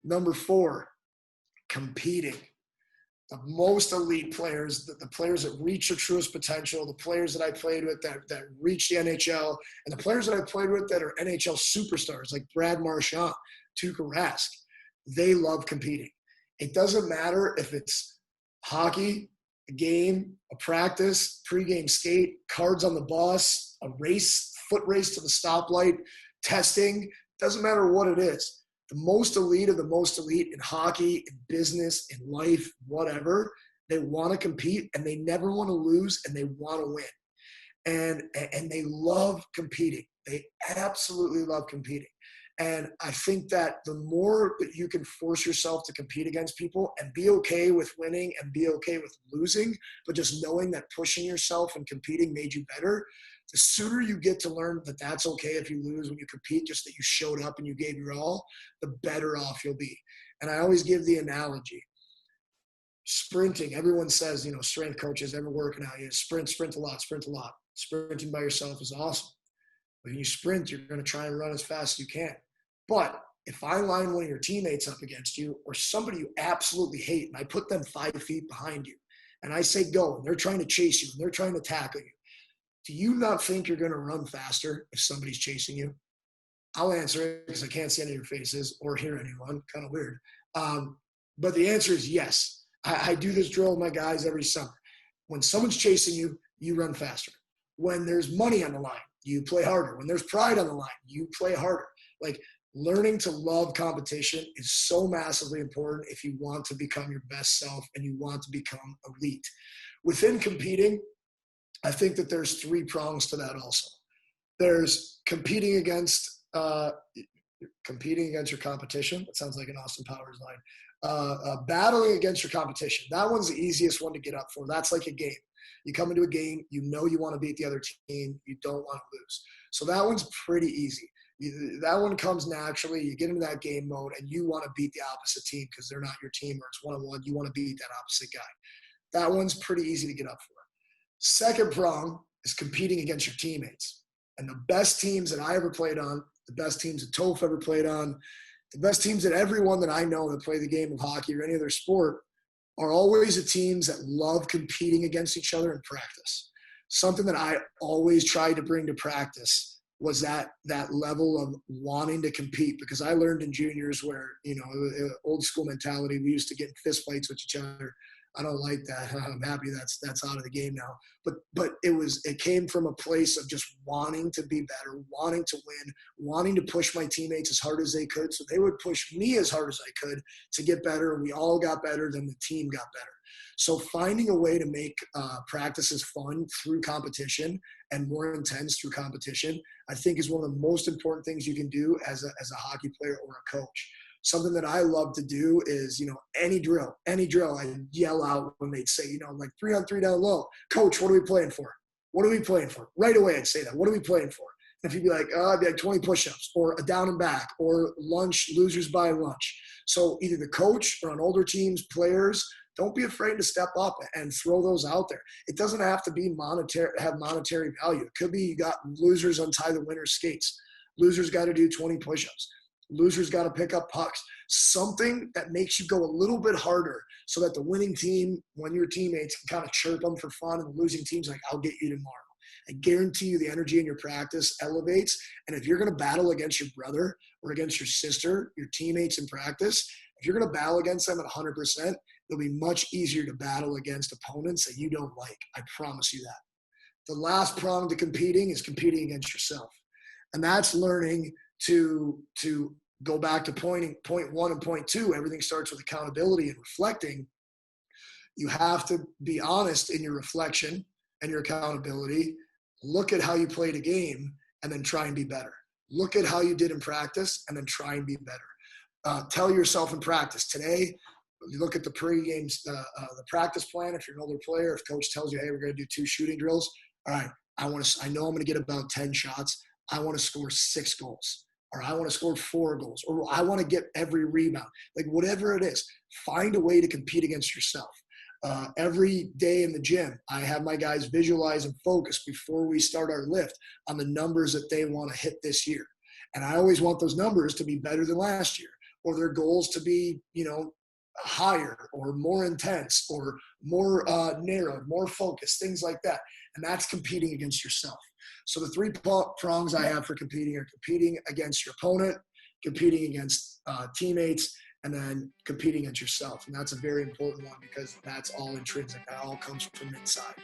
Number 4, competing. The most elite players, the players that reach their truest potential, the players that I played with that reach the NHL, and the players that I played with that are NHL superstars like Brad Marchand, Tuukka Rask, they love competing. It doesn't matter if it's hockey, a game, a practice, pregame skate, cards on the bus, a race, foot race to the stoplight, testing, doesn't matter what it is. The most elite of the most elite in hockey, in business, in life, whatever, they want to compete and they never want to lose and they want to win. And they love competing. They absolutely love competing. And I think that the more that you can force yourself to compete against people and be okay with winning and be okay with losing, but just knowing that pushing yourself and competing made you better, the sooner you get to learn that that's okay if you lose when you compete, just that you showed up and you gave your all, the better off you'll be. And I always give the analogy. Sprinting, everyone says, strength coaches, ever working out, sprint a lot. Sprinting by yourself is awesome. When you sprint, you're going to try and run as fast as you can. But if I line one of your teammates up against you or somebody you absolutely hate, and I put them 5 feet behind you, and I say go, and they're trying to chase you, and they're trying to tackle you, do you not think you're going to run faster if somebody's chasing you? I'll answer it because I can't see any of your faces or hear anyone. Kind of weird. But the answer is yes. I do this drill with my guys every summer. When someone's chasing you, you run faster. When there's money on the line, you play harder. When there's pride on the line, you play harder. Like, learning to love competition is so massively important if you want to become your best self and you want to become elite. Within competing, I think that there's 3 prongs to that also. There's competing against your competition. That sounds like an Austin Powers line. Battling against your competition. That one's the easiest one to get up for. That's like a game. You come into a game, you want to beat the other team. You don't want to lose. So that one's pretty easy. That one comes naturally. You get into that game mode and you want to beat the opposite team because they're not your team or it's one-on-one. You want to beat that opposite guy. That one's pretty easy to get up for. Second prong is competing against your teammates. And the best teams that I ever played on, the best teams that Toph ever played on, the best teams that everyone that I know that play the game of hockey or any other sport are always the teams that love competing against each other in practice. Something that I always tried to bring to practice was that level of wanting to compete, because I learned in juniors where, old school mentality, we used to get in fist fights with each other. I don't like that. I'm happy that's out of the game now. But it came from a place of just wanting to be better, wanting to win, wanting to push my teammates as hard as they could, so they would push me as hard as I could to get better. And we all got better, then the team got better. So finding a way to make practices fun through competition and more intense through competition, I think is one of the most important things you can do as a hockey player or a coach. Something that I love to do is, any drill, I yell out when they'd say, like 3-on-3 down low, coach, what are we playing for? What are we playing for? Right away, I'd say that. What are we playing for? And if you'd be like, I'd be like 20 push-ups or a down and back or lunch, losers buy lunch. So either the coach or on older teams, players, don't be afraid to step up and throw those out there. It doesn't have to be have monetary value. It could be you got losers untie the winner's skates. Losers got to do 20 push-ups. Losers got to pick up pucks. Something that makes you go a little bit harder so that the winning team, when your teammates can kind of chirp them for fun, and the losing team's like, I'll get you tomorrow. I guarantee you the energy in your practice elevates. And if you're going to battle against your brother or against your sister, your teammates in practice, if you're going to battle against them at 100%, it'll be much easier to battle against opponents that you don't like. I promise you that. The last prong to competing is competing against yourself. And that's learning to go back to point 1 and point 2. Everything starts with accountability and reflecting. You have to be honest in your reflection and your accountability. Look at how you played a game and then try and be better. Look at how you did in practice and then try and be better. Tell yourself in practice today. You look at the pre-games, the practice plan. If you're an older player, if coach tells you, hey, we're going to do 2 shooting drills. All right, I know I'm going to get about 10 shots. I want to score 6 goals, or I want to score 4 goals, or I want to get every rebound. Like whatever it is, find a way to compete against yourself. Every day in the gym, I have my guys visualize and focus before we start our lift on the numbers that they want to hit this year. And I always want those numbers to be better than last year. or their goals to be, higher or more intense or more narrowed, more focused, things like that. And that's competing against yourself. So the three prongs I have for competing are competing against your opponent, competing against teammates, and then competing against yourself. And that's a very important one because that's all intrinsic. That all comes from inside.